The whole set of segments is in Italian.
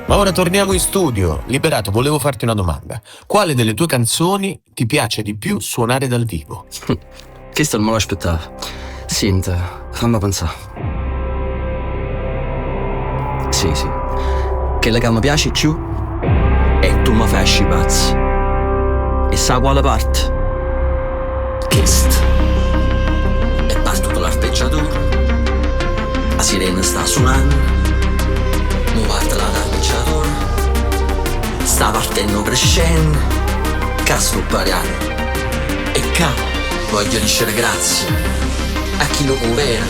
Ma ora torniamo in studio. Liberato, volevo farti una domanda. Quale delle tue canzoni ti piace di più suonare dal vivo? Questo non me l'aspettavo. Senti, fammi pensare. Sì. Quella che mi piace più è Tu mi fai scipazzi. E sa quale parte? Questa. E parto l'arpeggiatore. La sirena sta suonando. Mo parte la l'arpeggiatore. Sta partendo crescendo. Sto pariando. E voglio dicere grazie a chi lo governa.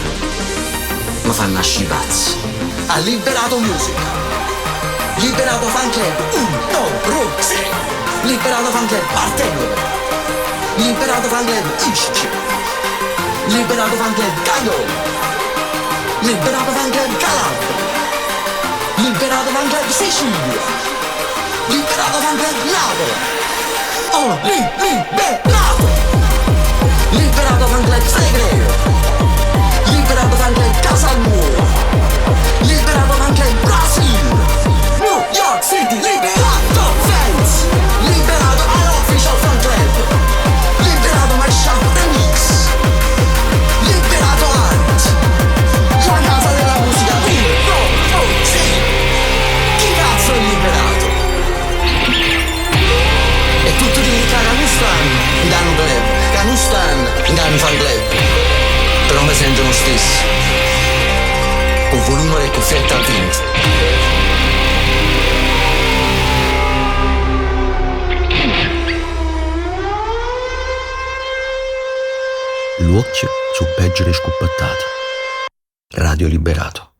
Mi fa nascere i pazzi. Ha liberato musica. Liberato fan club. 1, 2, 3. Liberato fan club partenope. Liberato fan club isce. Liberato fan club caio. Liberato fan club Calabria. Liberato fan club Sicilia. Liberato fan club Napoli. Oh, liberato. Liberato fan club Segreto. Liberato fan club Casalnuovo. Liberato fan club Brasil. New York City. Liberato fans. Liberato all'official fan club. Liberato Mashup Remix. Liberato Art. La casa della musica. 1, 2, 3. Chi cazzo è liberato? E tutto quelli che non stanno in danno club, che non stanno in danno fan club, però mi sentono stesso, con volume e cuffietta al vento. L'occhio su peggio le scuppattate. Radio Liberato.